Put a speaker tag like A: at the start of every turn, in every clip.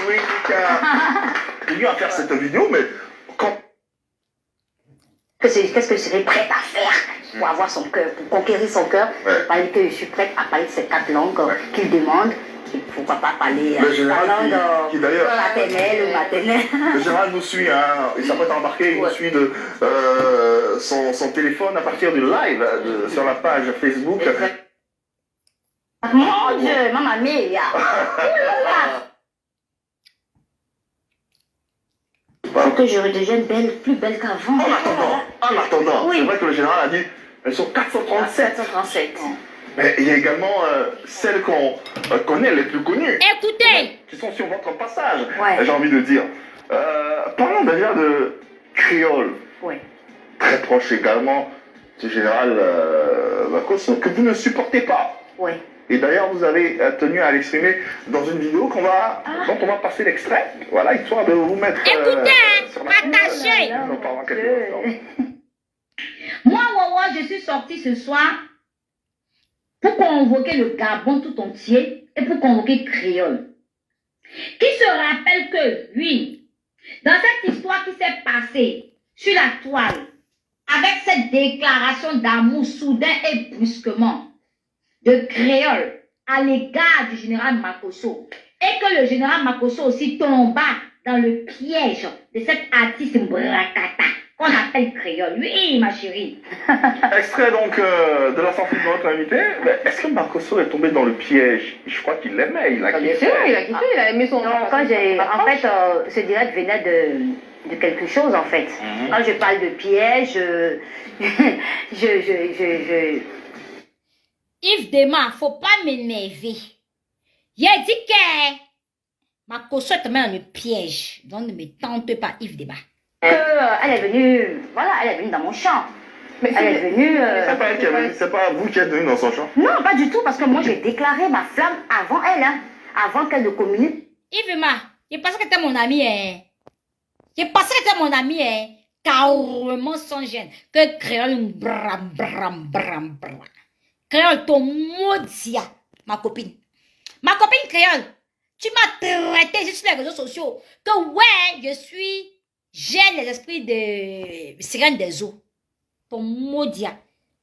A: oui, qui a tenu à faire cette vidéo, mais quand...
B: Qu'est-ce que je serais prête à faire pour avoir son cœur, pour conquérir son cœur? Parler que je suis prête à parler de ces 4 langues qu'il demande. Et pourquoi pas parler
A: la langue qui d'ailleurs
B: maternelle ou maternelle.
A: Le général nous suit, hein, il s'apprête à embarquer, il nous suit de son téléphone à partir du live sur la page Facebook.
B: Mon Dieu, maman mia. Faut que je redevienne belle, plus belle qu'avant.
A: En attendant, c'est vrai que le général a dit, elles sont 437.
B: 437.
A: Mais il y a également celles qu'on connaît, les plus connues.
C: Écoutez,
A: qui sont sur votre passage, j'ai envie de dire. Parlons déjà de créole. Très proche également du général Makosso, que vous ne supportez pas. Et d'ailleurs, vous avez tenu à l'exprimer dans une vidéo dont on va passer l'extrait, voilà, histoire de vous mettre sur la
C: partagez.
A: Nous parlons quelques instants.
C: Moi, Wawa, je suis sortie ce soir pour convoquer le Gabon tout entier et pour convoquer Créole. Qui se rappelle que, oui, dans cette histoire qui s'est passée sur la toile, avec cette déclaration d'amour soudain et brusquement de Créole à l'égard du général Makosso, et que le général Makosso aussi tomba dans le piège de cette artiste Mbrakata qu'on appelle Créole. Oui, ma chérie.
A: Extrait donc de la sortie de notre invité. Est-ce que Makosso est tombé dans le piège? Je crois qu'il l'aimait, il a kiffé.
D: Bien sûr, il a kiffé, il a aimé son...
B: Non, en fait, ce direct venait de quelque chose, en fait. Quand je parle de piège,
C: Yves Dema, faut pas m'énerver. Il a dit que Makosso te met dans le piège. Donc ne me tente pas, Yves Dema.
B: Elle est venue, voilà, elle est venue dans mon champ. Mais elle est venue...
A: C'est pas elle qui est venue, c'est pas vous qui êtes venu dans son champ?
B: Non, pas du tout, parce que moi j'ai déclaré ma flamme avant elle, hein, avant qu'elle ne communique.
C: Yves Dema, je pensais que tu es mon ami, hein. Je pensais que tu es mon ami, hein. Carrément sans gêne. Que Créole, bram, bram, bram, bram. Créole, ton maudit, ma copine. Ma copine Créole, tu m'as traité sur les réseaux sociaux que ouais, j'ai les esprits de sirène des eaux. Ton maudit,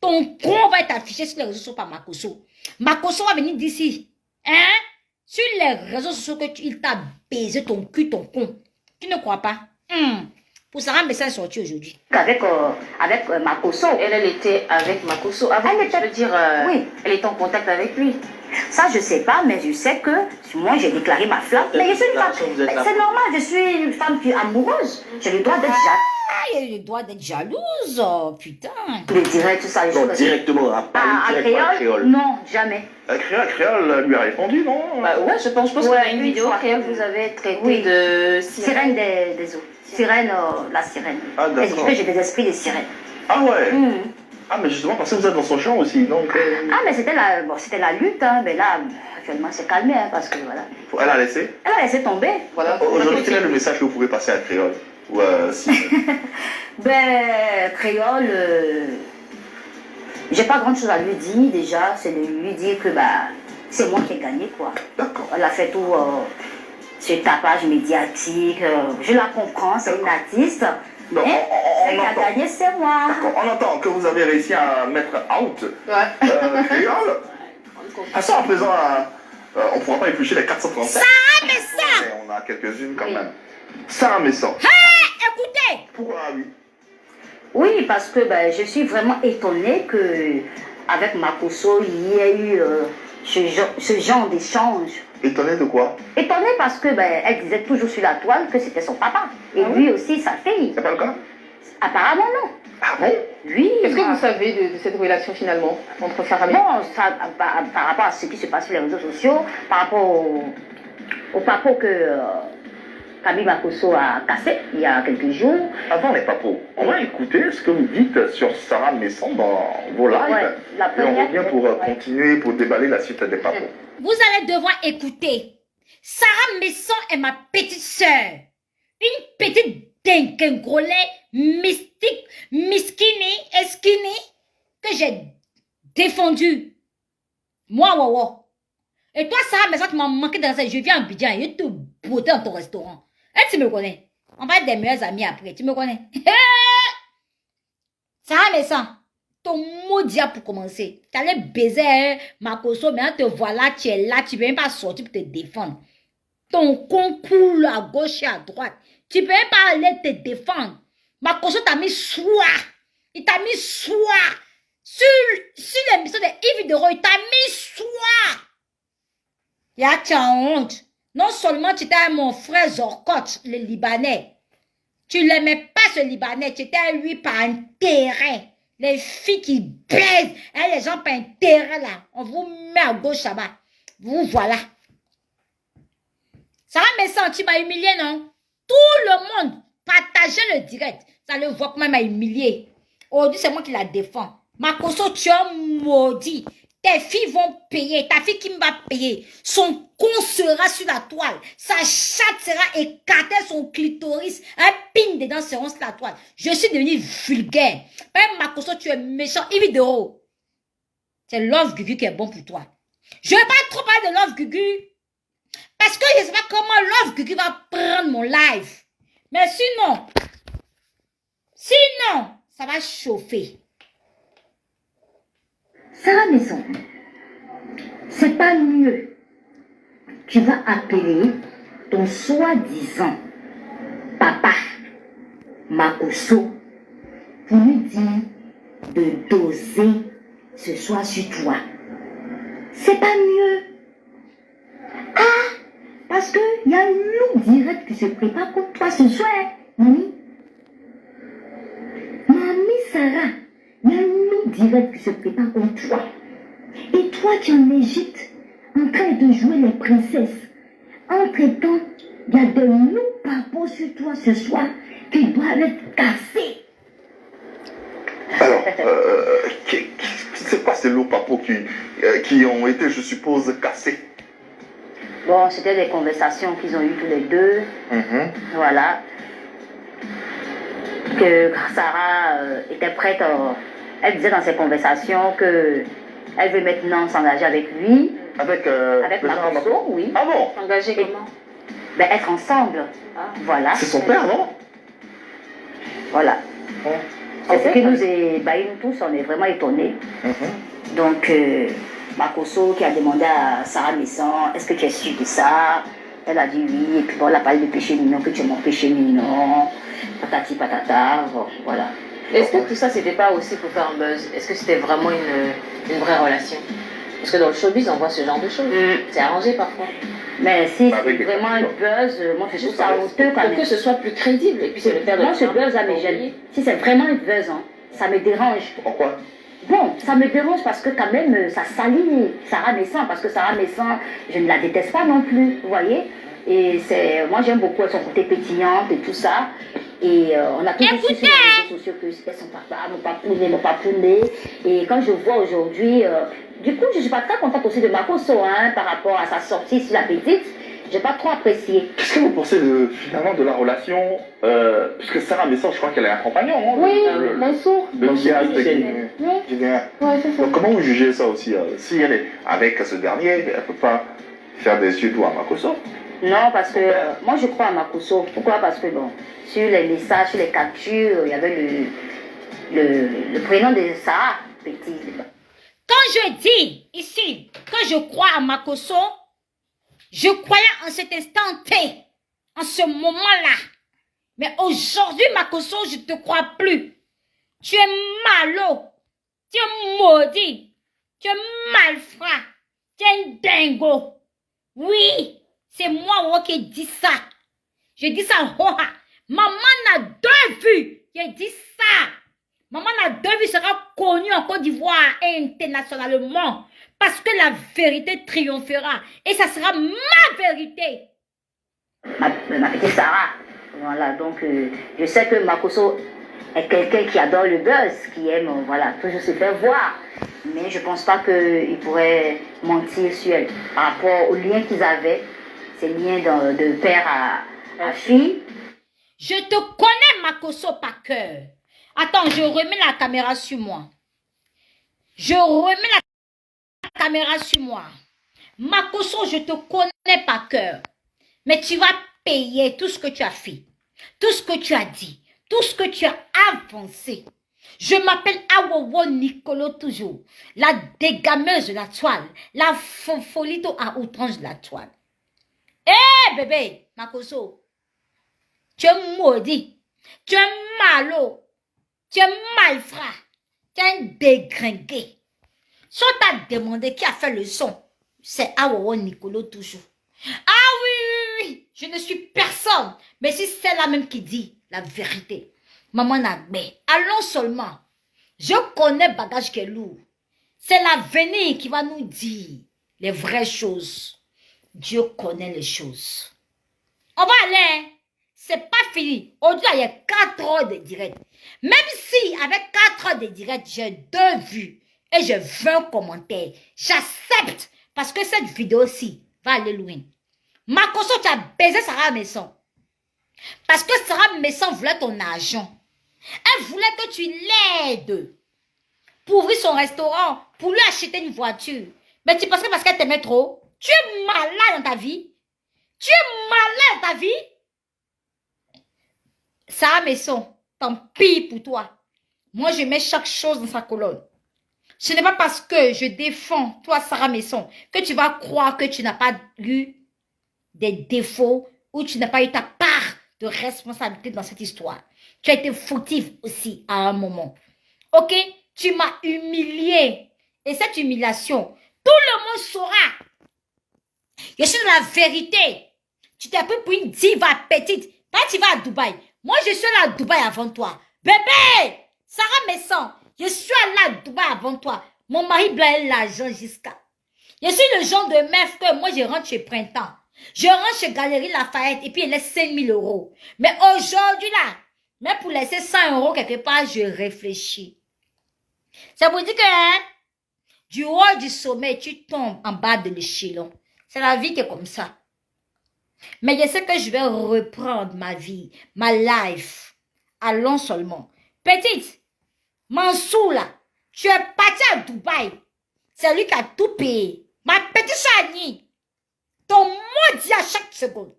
C: ton con va être affiché sur les réseaux sociaux par Makosso. Makosso va venir d'ici, hein, sur les réseaux sociaux que il t'a baisé ton cul, ton con. Tu ne crois pas? Pour Sarah Messa est sorti aujourd'hui.
B: Avec Makosso.
D: Elle était avec Makosso. Avant, je veux dire, elle était en contact avec lui.
B: Ça, je sais pas, mais je sais que moi, j'ai déclaré ma flamme. Mais je suis une femme. C'est normal, je suis une femme amoureuse. J'ai le droit d'être jalouse.
C: J'ai le droit d'être jalouse, oh, putain.
B: Le direct, tout ça. Les
A: Donc directement,
B: Créole? Non, jamais.
A: Créole lui a répondu, non?
D: Ouais, je pense qu'il y a une vidéo que vous avez traité de
B: sirène des eaux. Sirène, la sirène.
A: Ah, d'accord.
B: J'ai des esprits de sirène.
A: Ah ouais. Ah, mais justement, parce que vous êtes dans son champ aussi, donc...
B: Ah, mais c'était la lutte, hein. Mais là, actuellement, c'est calmé, hein, parce que voilà.
A: Elle a laissé?
B: Elle a laissé tomber.
A: Voilà. Aujourd'hui, quel est le message que vous pouvez passer à Créole? Ou si...
B: Ben, Créole, j'ai pas grand chose à lui dire déjà. C'est de lui dire que c'est moi qui ai gagné, quoi.
A: D'accord.
B: Elle a fait tout ce tapage médiatique. Je la comprends, c'est une artiste.
A: Donc,
B: celle qui a gagné, c'est moi.
A: On entend que vous avez réussi à mettre out Créole. Passons à présent on ne pourra pas éplucher les 437.
C: Ça, mais ça!
A: Mais on a quelques-unes quand même. Sarah Messon.
C: Écoutez!
A: Pourquoi oui?
B: Oui, parce que je suis vraiment étonnée que avec Makosso, il y ait eu ce genre d'échange.
A: Étonnée de quoi?
B: Étonnée parce que elle disait toujours sur la toile que c'était son papa. Et lui aussi, sa fille.
A: C'est pas le cas?
B: Apparemment, non.
A: Ah bon?
B: Oui.
D: Qu'est-ce que vous savez de cette relation finalement entre Sarah Messa?
B: Bon, ça, par rapport à ce qui se passe sur les réseaux sociaux, par rapport au papot que Camille Makosso a cassé il y a quelques jours.
A: Avant les papos, on va écouter ce que vous dites sur Sarah Messon dans vos lives. Et on revient pour continuer, pour déballer la suite des papos.
C: Vous allez devoir écouter. Sarah Messon est ma petite sœur. Une petite dingue, mystique, miskini, eskini, que j'ai défendue. Moi, Wawa. Et toi, Sarah Messon, tu m'as manqué dans ça. Je viens en Bidjan, je te beauté dans ton restaurant. Et tu me connais. On va être des meilleurs amis après. Tu me connais. Ça va, mais ça. Ton maudit pour commencer. Tu allais baiser Makoso, mais te voilà, tu es là, tu ne peux même pas sortir pour te défendre. Ton concours à gauche et à droite. Tu ne peux même pas aller te défendre. Makoso t'a mis soin. Il t'a mis soin. Sur l'émission de Yves de Roy, il t'a mis soin. Il y a tu as honte. Non seulement tu étais mon frère Zorkot, le Libanais. Tu l'aimais pas ce Libanais. Tu étais lui par intérêt. Les filles qui baisent, hein, les gens par intérêt là. On vous met à gauche là-bas. Vous voilà. Ça va me sentir, m'a humilié, non? Tout le monde partageait le direct. Ça le voit comment il m'a humilié. Aujourd'hui, c'est moi qui la défends. Makoso, tu es maudit. Tes filles vont payer. Ta fille qui me va payer. Son con sera sur la toile. Sa chatte sera écartée, son clitoris. Un pin dedans sera sur la toile. Je suis devenue vulgaire. Même Makoso, tu es méchant. Évidemment. C'est Love Gugu qui est bon pour toi. Je ne vais pas trop parler de Love Gugu. Parce que je ne sais pas comment Love Gugu va prendre mon live. Mais sinon, ça va chauffer.
B: Sarah Maison, c'est pas mieux. Tu vas appeler ton soi-disant papa Makoso pour lui dire de doser ce soir sur toi. C'est pas mieux. Ah, parce qu'il y a un loup direct qui se prépare contre toi ce soir, mamie. Mamie Sarah, il y a un loup direct qui se prépare contre toi. Et toi qui es en Égypte, en train de jouer les princesses. Entre-temps, il y a des loups papos sur toi ce soir qui doivent être cassés.
A: Alors, c'est quoi ces loups papos qui ont été, je suppose, cassés?
B: Bon, c'était des conversations qu'ils ont eues tous les deux. Voilà. Que Sarah était prête, elle disait dans ses conversations que elle veut maintenant s'engager avec lui.
A: Avec
B: Makoso, oui.
A: Ah bon?
D: S'engager comment?
B: Ben, être ensemble. Ah. Voilà.
A: C'est son père, non?
B: Voilà. C'est ce qui nous ébahit, nous tous, on est vraiment étonnés. Donc, Makoso qui a demandé à Sarah Messan, est-ce que tu es sûre de ça? Elle a dit oui, et puis bon, elle a parlé de péché mignon, que tu es mon péché mignon, patati patata, bon, voilà.
D: Est-ce que tout ça, c'était pas aussi pour faire un buzz? Est-ce que c'était vraiment une vraie relation? Parce que dans le showbiz, on voit ce genre de choses. C'est arrangé parfois.
B: Mais si c'est vraiment un buzz, moi je trouve ça honteux quand même.
D: Pour que ce soit plus crédible, et puis c'est le père de
B: moi ce buzz là, mais j'aime. Si c'est vraiment un buzz, hein, ça me dérange.
A: Pourquoi?
B: Bon, ça me dérange parce que quand même, ça salit Sarah Messan, parce que Sarah Messan, je ne la déteste pas non plus, vous voyez. Et moi j'aime beaucoup son côté pétillante et tout ça. Et on a toujours su sur les réseaux sociaux que c'était son papa, mon papounet. Et quand je vois aujourd'hui, du coup je ne suis pas très contente aussi de Makoso, hein, par rapport à sa sortie sur la petite. Je n'ai pas trop apprécié.
A: Qu'est-ce que vous pensez finalement de la relation puisque Sarah Messan, je crois qu'elle a un compagnon, non?
B: Oui, Mansour.
A: Le cinéaste qui vient.
B: Ouais, c'est ça.
A: Donc comment vous jugez ça aussi? Si elle est avec ce dernier, elle ne peut pas faire des yeux doux à Makoso?
B: Non, parce que moi je crois à Makoso. Pourquoi? Parce que bon, sur les messages, sur les captures, il y avait le prénom de Sarah Petit.
C: Quand je dis ici que je crois à Makoso, je croyais en cet instant T, en ce moment-là. Mais aujourd'hui, Makoso, je ne te crois plus. Tu es malo. Tu es maudit. Tu es malfrat. Tu es un dingo. Oui, c'est moi qui dis ça. Je dis ça. Maman n'a deux vues. Je dis ça. Maman n'a deux vues sera connue en Côte d'Ivoire internationalement. Parce que la vérité triomphera. Et ça sera ma vérité.
B: Ma petite Sarah. Voilà, donc je sais que Makoso est quelqu'un qui adore le buzz, qui aime, voilà, toujours se faire voir. Mais je ne pense pas qu'il pourrait mentir sur elle. Par rapport aux liens qu'ils avaient, ces liens de père à fille.
C: Je te connais, Makoso, par cœur. Attends, je remets la caméra sur moi. Je remets la caméra sur moi. Makoso, je te connais par cœur. Mais tu vas payer tout ce que tu as fait, tout ce que tu as dit, tout ce que tu as avancé. Je m'appelle Awowo Nicolo toujours, la dégameuse de la toile, la fofolito à outrance de la toile. Eh bébé, Makoso, tu es maudit, tu es malo, tu es malfrat, tu es un dégringué. Si on t'a demandé qui a fait le son, c'est Awowo Nicolo toujours. Ah oui, oui, oui, je ne suis personne, mais si c'est la même qui dit la vérité. Maman Nagbe, allons seulement. Je connais bagage qui est lourd. C'est l'avenir qui va nous dire les vraies choses. Dieu connaît les choses. On va aller, hein? C'est pas fini. Aujourd'hui, il y a 4 heures de direct. Même si avec 4 heures de direct, j'ai 2 vues et j'ai 20 commentaires, j'accepte parce que cette vidéo-ci va aller loin. Makoso, tu as baisé Sarah Messon. Parce que Sarah Messon voulait ton argent. Elle voulait que tu l'aides pour ouvrir son restaurant, pour lui acheter une voiture. Mais tu penses que parce qu'elle t'aimait trop? Tu es malade dans ta vie? Tu es malade dans ta vie? Sarah Messon, tant pis pour toi. Moi, je mets chaque chose dans sa colonne. Ce n'est pas parce que je défends toi, Sarah Messon, que tu vas croire que tu n'as pas eu des défauts ou tu n'as pas eu ta part de responsabilité dans cette histoire. Tu as été fautive aussi à un moment. Ok? Tu m'as humilié. Et cette humiliation, tout le monde saura. Je suis dans la vérité. Tu t'es pris pour une diva petite. Quand tu vas à Dubaï, moi je suis allée à Dubaï avant toi. Bébé! Sarah Messon, je suis allée à Dubaï avant toi. Mon mari blague l'argent jusqu'à. Je suis le genre de meuf que moi je rentre chez Printemps. Je rentre chez Galerie Lafayette et puis elle laisse 5 000 euros. Mais aujourd'hui là, même pour laisser 100 euros quelque part, je réfléchis. Ça vous dit que hein, du haut du sommet, tu tombes en bas de l'échelon. C'est la vie qui est comme ça. Mais je sais que je vais reprendre ma vie, ma life. Allons seulement. Petite, Mansour là, tu es parti à Dubaï. C'est lui qui a tout payé. Ma petite Chani, ton maudit à chaque seconde.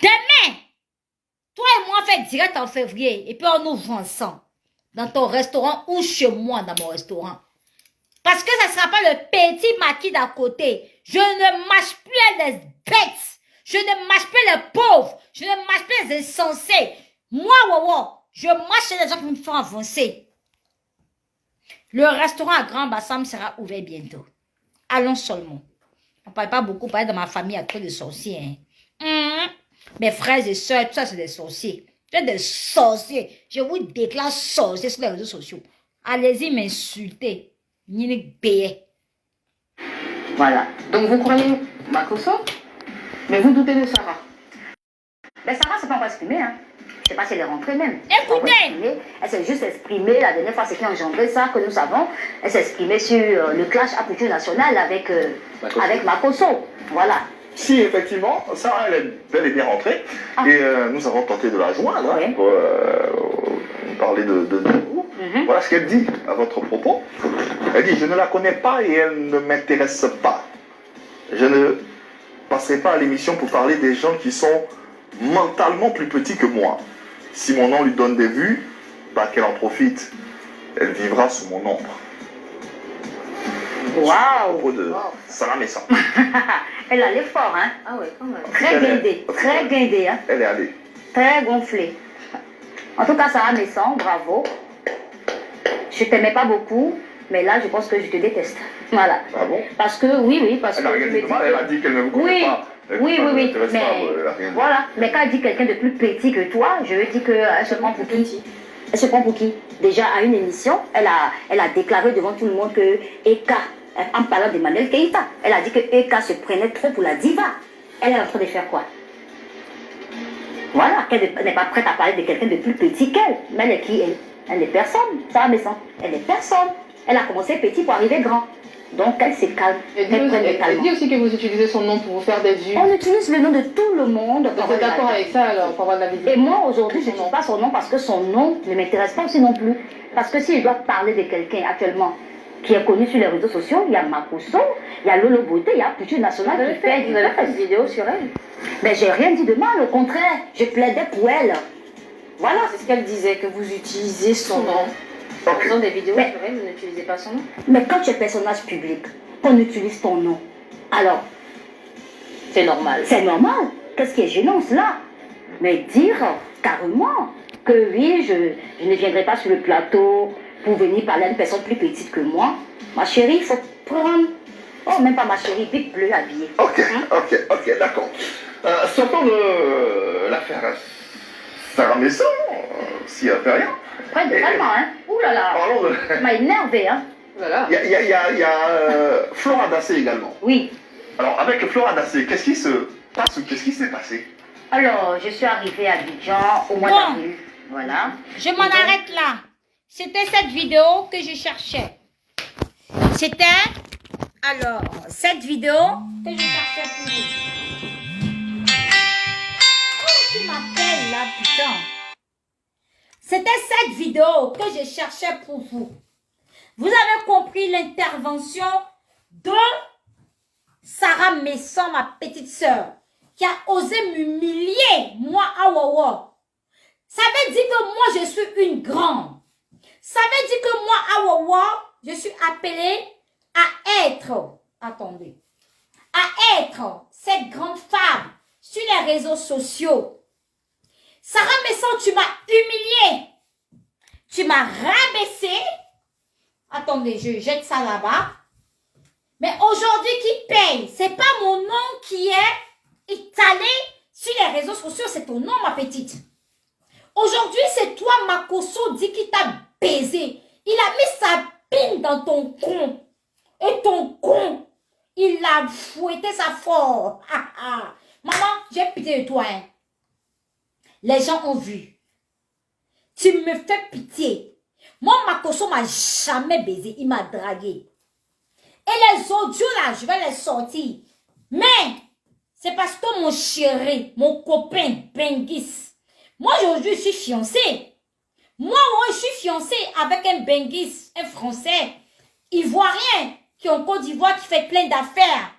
C: Demain, toi et moi on fait direct en février et puis on ouvre ensemble. Dans ton restaurant ou chez moi dans mon restaurant. Parce que ça ne sera pas le petit maquis d'à côté. Je ne mâche plus les bêtes. Je ne mâche plus les pauvres. Je ne mâche plus les insensés. Moi, je mâche les gens qui me font avancer. Le restaurant à Grand Bassam sera ouvert bientôt. Allons seulement. On ne parle pas beaucoup, parce que dans ma famille, il y a trop de sorciers. Hein. Mes frères et soeurs, tout ça, c'est des sorciers. C'est des sorciers. Je vous déclare sorcier sur les réseaux sociaux. Allez-y m'insulter. Ni payer.
D: Voilà. Donc vous croyez Makoso, mais vous doutez de Sarah.
B: Mais Sarah, c'est pas encore exprimé, hein. Je sais pas si elle est rentrée même.
C: Écoutez.
B: Elle s'est juste exprimée la dernière fois, c'est qui a engendré ça, que nous savons. Elle s'est exprimée sur le clash à culture nationale avec Makoso. Voilà.
A: Si, effectivement, Sarah, elle est bel et bien rentrée. Ah. Et nous avons tenté de la joindre hein, pour parler de vous. Voilà ce qu'elle dit à votre propos. Elle dit, je ne la connais pas et elle ne m'intéresse pas. Je ne passerai pas à l'émission pour parler des gens qui sont mentalement plus petits que moi. Si mon nom lui donne des vues, bah, qu'elle en profite. Elle vivra sous mon ombre.
B: Waouh!
A: Sarah Messon.
B: Elle allait fort, hein?
D: Ah ouais, quand même.
B: Très guindée, très guindée, hein?
A: Elle est allée.
B: Très gonflée. En tout cas, Sarah Messon, bravo. Je t'aimais pas beaucoup, mais là, je pense que je te déteste. Voilà.
A: Ah bon?
B: Parce que, oui, parce
A: elle
B: que...
A: Elle a dit qu'elle ne vous connaît pas.
B: Oui, mais voilà. Mais quand elle dit quelqu'un de plus petit que toi, je lui dis qu'elle se prend pour qui? Elle se prend pour qui? Déjà, à une émission, elle a déclaré devant tout le monde que Eka, en parlant d'Emmanuel Keïta, elle a dit que Eka se prenait trop pour la diva. Elle est en train de faire quoi? Voilà, qu'elle n'est pas prête à parler de quelqu'un de plus petit qu'elle. Mais elle est qui, elle? Elle n'est personne, ça Messon. Elle est personne. Elle a commencé petit pour arriver grand. Donc elle se calme.
D: Elle dit aussi que vous utilisez son nom pour vous faire des vues.
B: On utilise le nom de tout le monde.
D: Vous êtes d'accord avec ça alors pour avoir de la visibilité?
B: Et moi aujourd'hui je ne dis pas son nom parce que son nom ne m'intéresse pas aussi non plus. Parce que si je dois parler de quelqu'un actuellement, qui est connu sur les réseaux sociaux. Il y a Makosso, il y a Lolo Beauté, il y a Culture Nationale qui fait...
D: Vous avez fait une vidéo sur elle?
B: Mais j'ai rien dit de mal, au contraire, je plaidais pour elle.
D: Voilà, c'est ce qu'elle disait, que vous utilisez son nom. En faisant des vidéos sur elle, vous n'utilisez pas son nom.
B: Mais quand tu es personnage public, qu'on utilise ton nom, alors...
D: C'est normal.
B: C'est normal. Qu'est-ce qui est gênant, cela? Mais dire carrément que oui, je ne viendrai pas sur le plateau pour venir parler à une personne plus petite que moi. Ma chérie, il faut prendre... Oh, même pas ma chérie, big bleu habillée.
A: Ok, ok, d'accord. Sortons de l'affaire Sarah Messon, s'il n'y a fait rien.
B: Ouais, vraiment, hein. Ouh là là.
A: Parlons de...
B: Ça m'a énervé, hein.
D: Voilà.
A: Il y a Flora Dassé également.
B: Oui.
A: Alors, avec Flora Dassé, qu'est-ce qui se passe ou qu'est-ce qui s'est passé?
B: Alors, je suis arrivée à Abidjan au mois d'avril. Voilà.
C: Je m'en arrête là. C'était cette vidéo que je cherchais. C'était, alors, cette vidéo que je cherchais pour vous. Oh, qui m'appelle là, putain. C'était cette vidéo que je cherchais pour vous. Vous avez compris l'intervention de Sarah Messon, ma petite sœur, qui a osé m'humilier, moi, à Wawa. Ça veut dire que moi, je suis une grande. Ça veut dire que moi, à Wawa, je suis appelée à être, attendez, à être cette grande femme sur les réseaux sociaux. Sarah Messon, tu m'as humiliée. Tu m'as rabaissée. Attendez, je jette ça là-bas. Mais aujourd'hui, qui paye? C'est pas mon nom qui est étalé sur les réseaux sociaux, c'est ton nom, ma petite. Aujourd'hui, c'est toi, Makosso, dit qui t'a baisé. Il a mis sa pine dans ton con. Et ton con, il a fouetté sa force. Maman, j'ai pitié de toi. Hein. Les gens ont vu. Tu me fais pitié. Moi, Makosso m'a jamais baisé. Il m'a dragué. Et les audios là, je vais les sortir. Mais, c'est parce que mon chéri, mon copain, Bengis, moi aujourd'hui, je suis fiancée. Moi, je suis fiancée avec un Bengis, un Français, Ivoirien, qui est en Côte d'Ivoire, qui fait plein d'affaires.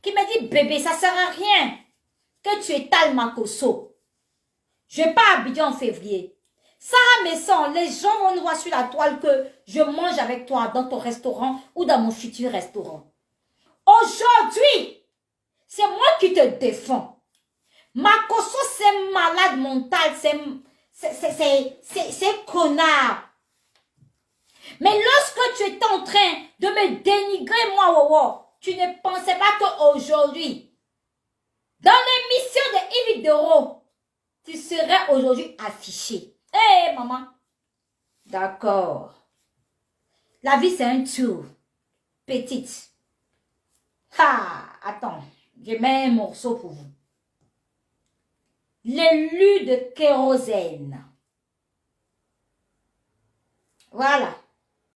C: Qui me dit, bébé, ça sert à rien que tu étales Makosso. Je vais pas à Abidjan en février. Sarah Messon, les gens vont nous voir sur la toile que je mange avec toi dans ton restaurant ou dans mon futur restaurant. Aujourd'hui, c'est moi qui te défends. Makosso, c'est malade mental, c'est connard. Mais lorsque tu étais en train de me dénigrer, moi, Wawa, tu ne pensais pas qu'aujourd'hui, dans l'émission de Yves Doro, tu serais aujourd'hui affiché. Hé, maman. D'accord. La vie, c'est un tour. Petite. Attends. Je mets un morceau pour vous. L'élu de kérosène. Voilà.